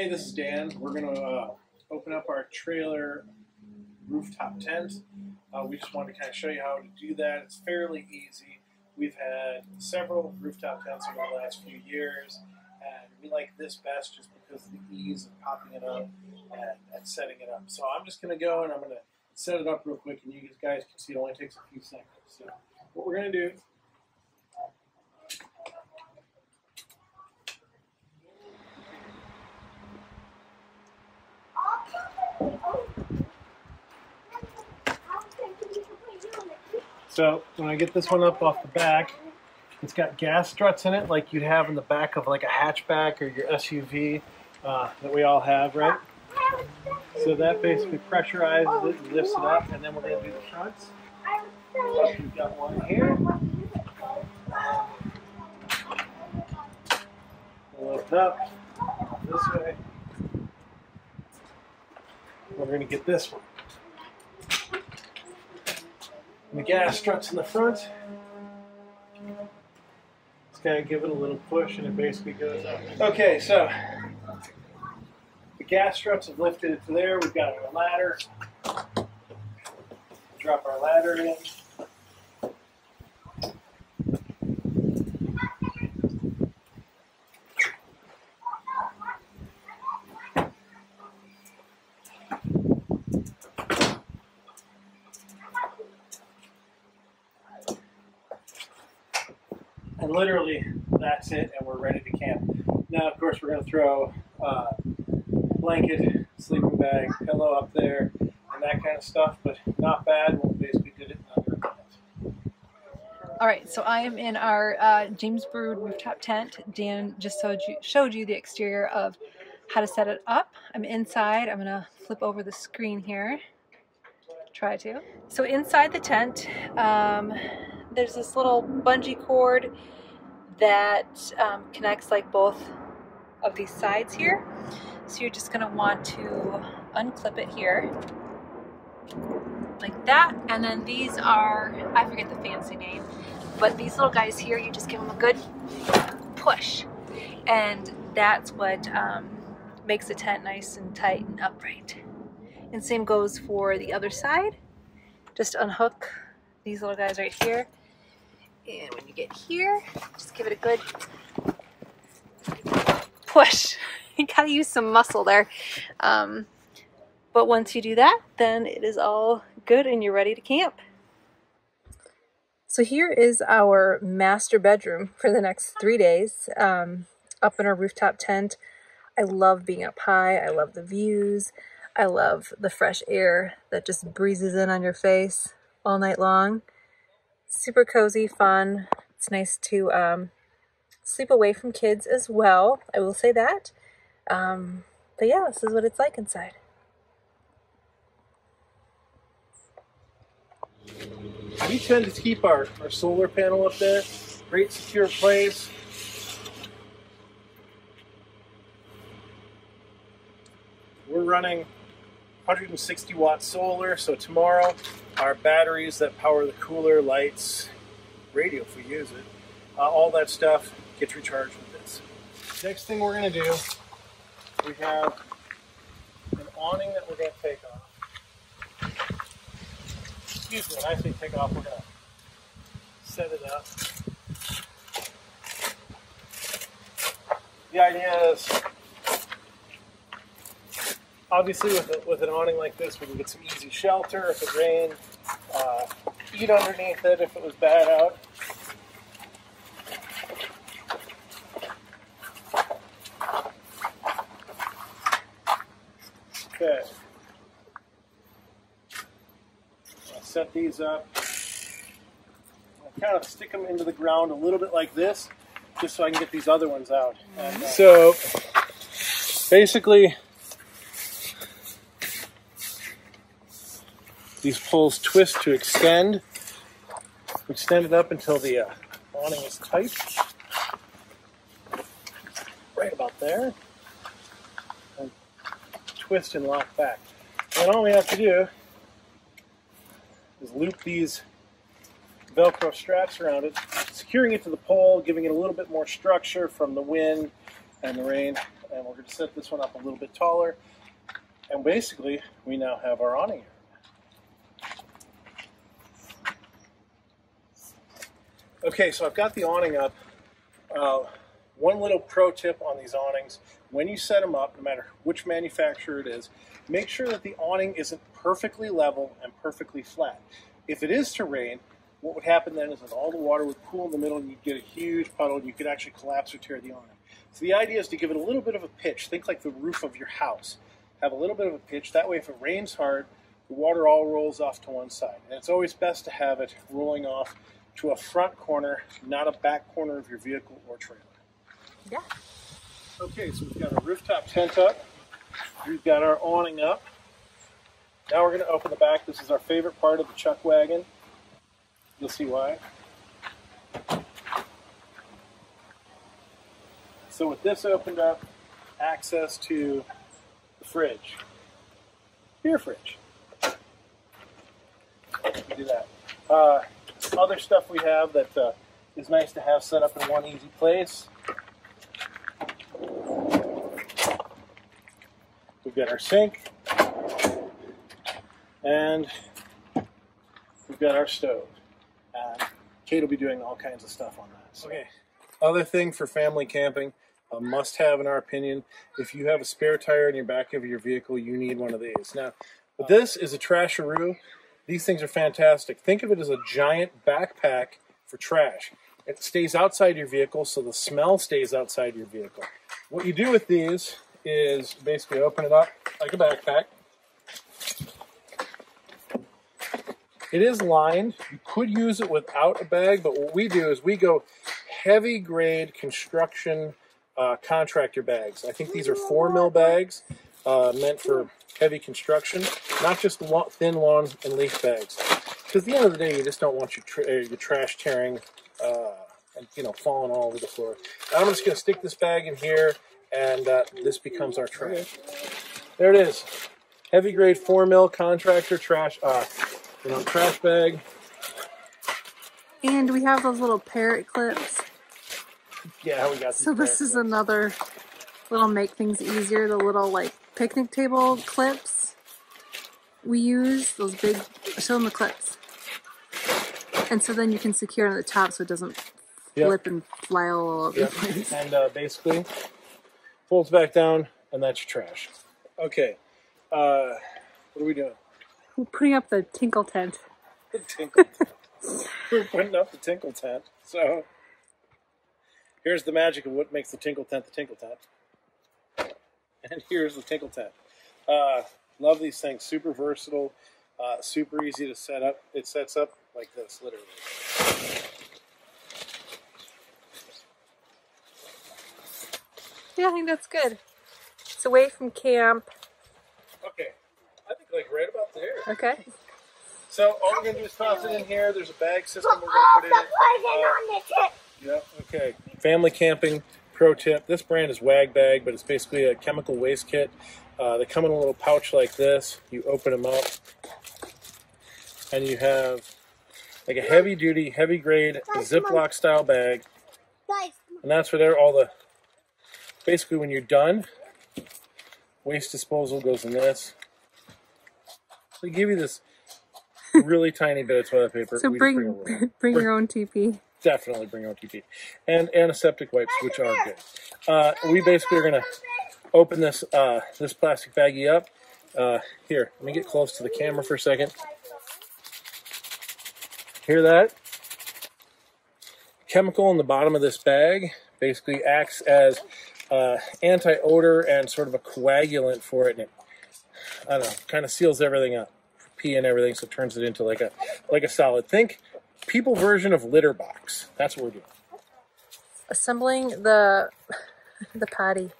Hey, this is Dan. We're going to open up our trailer rooftop tent. We just wanted to kind of show you how to do that. It's fairly easy. We've had several rooftop tents over the last few years, and we like this best just because of the ease of popping it up and setting it up. So I'm just going to go and I'm going to set it up real quick, and you guys can see it only takes a few seconds. So what we're going to do, so when I get this one up off the back, it's got gas struts in it like you'd have in the back of like a hatchback or your SUV that we all have, right? So that basically pressurizes it and lifts it up, and then we're going to do the fronts. We've got one here. We'll lift up this way. We're going to get this one. And the gas struts in the front. Just kind of give it a little push and it basically goes up. Okay, so the gas struts have lifted it to there. We've got our ladder. Drop our ladder in. And literally, that's it, and we're ready to camp. Now, of course, we're going to throw blanket, sleeping bag, pillow up there, and that kind of stuff, but not bad. We'll basically did it in under a minute. All right, so I am in our James Baroud rooftop tent. Dan just showed you the exterior of how to set it up. I'm inside. I'm going to flip over the screen here. Try to. So inside the tent, there's this little bungee cord that connects like both of these sides here. So you're just going to want to unclip it here like that, and then these are, I forget the fancy name, but these little guys here, you just give them a good push, and that's what makes the tent nice and tight and upright. And same goes for the other side. Just unhook these little guys right here, and when you get here, just give it a good push. You gotta use some muscle there. But once you do that, then it is all good and you're ready to camp. So here is our master bedroom for the next 3 days, up in our rooftop tent. I love being up high. I love the views. I love the fresh air that just breezes in on your face all night long. Super cozy, fun. It's nice to sleep away from kids as well. I will say that. But yeah, this is what it's like inside. We tend to keep our solar panel up there. Great secure place. We're running 160 watt solar, so tomorrow our batteries that power the cooler, lights, radio if we use it, all that stuff gets recharged with this. Next thing we're going to do, we have an awning that we're going to take off. Excuse me, when I say take off, we're going to set it up. The idea is, obviously with an awning like this, we can get some easy shelter if it rained, eat underneath it if it was bad out. Okay. I'll set these up. I'll kind of stick them into the ground a little bit like this, just so I can get these other ones out. And, so basically, these poles twist to extend. Extend it up until the awning is tight. Right about there. And twist and lock back. And all we have to do is loop these Velcro straps around it, securing it to the pole, giving it a little bit more structure from the wind and the rain. and we're going to set this one up a little bit taller. And basically, we now have our awning area. Okay, so I've got the awning up. One little pro tip on these awnings: when you set them up, no matter which manufacturer it is, make sure that the awning isn't perfectly level and perfectly flat. If it is to rain, what would happen then is that all the water would pool in the middle and you'd get a huge puddle and you could actually collapse or tear the awning. So the idea is to give it a little bit of a pitch. Think like the roof of your house. Have a little bit of a pitch. That way if it rains hard, the water all rolls off to one side. And it's always best to have it rolling off to a front corner, not a back corner of your vehicle or trailer. Yeah. Okay, so we've got our rooftop tent up. We've got our awning up. Now we're going to open the back. This is our favorite part of the chuck wagon. You'll see why. So with this opened up, access to the fridge. Beer fridge. We do that. Other stuff we have that is nice to have set up in one easy place. We've got our sink. And we've got our stove. Kate will be doing all kinds of stuff on that. So. Okay. Other thing for family camping, a must-have in our opinion, if you have a spare tire in your back of your vehicle, you need one of these. Now, this is a Trasharoo. These things are fantastic. Think of it as a giant backpack for trash. It stays outside your vehicle, so the smell stays outside your vehicle. What you do with these is basically open it up like a backpack. It is lined. You could use it without a bag, but what we do is we go heavy grade construction contractor bags. I think these are 4mm bags meant for heavy construction, not just thin lawn and leaf bags. Because at the end of the day, you just don't want your trash tearing and falling all over the floor. Now I'm just going to stick this bag in here, and this becomes our trash. There it is. Heavy grade 4mm contractor trash. Trash bag. And we have those little parrot clips. Yeah, we got these. So this is another little make things easier. The little like picnic table clips. We use those big, show them the clips. And so then you can secure it on the top so it doesn't flip and fly all over the place. And basically folds back down, and that's your trash. Okay, what are we doing? We're putting up the tinkle tent. The tinkle tent. We're putting up the tinkle tent. So here's the magic of what makes the tinkle tent the tinkle tent. And here's the tinkle tent. Love these things. Super versatile. Super easy to set up. It sets up like this, literally. Yeah, I think that's good. It's away from camp. Okay. I think like right about there. Okay. So all we're going to do is toss it in here. There's a bag system we're going to put in it. Yeah, okay. Family camping pro tip. This brand is Wag Bag, but it's basically a chemical waste kit. They come in a little pouch like this. You open them up, and you have like a heavy-duty, heavy-grade Ziploc style bag. And that's where all the, basically when you're done, waste disposal goes in this. So they give you this really tiny bit of toilet paper. So bring your own TP. Definitely bring your own TP. And antiseptic wipes, which are good. We basically are going to open this this plastic baggie up. Here, let me get close to the camera for a second. Hear that? Chemical in the bottom of this bag basically acts as anti-odor and sort of a coagulant for it. And it, I don't know, kind of seals everything up, pee and everything, so it turns it into like a solid. Think people version of litter box. That's what we're doing. Assembling the patty.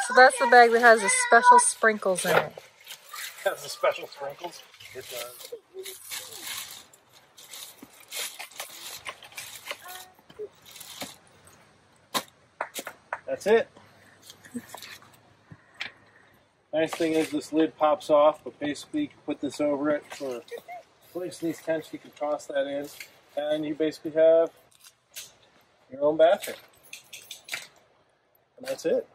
So that's the bag that has the special sprinkles in it. Has the special sprinkles? It does. That's it. Nice thing is this lid pops off, but basically you can put this over it for placing these tents. You can toss that in, and you basically have your own bathroom. And that's it.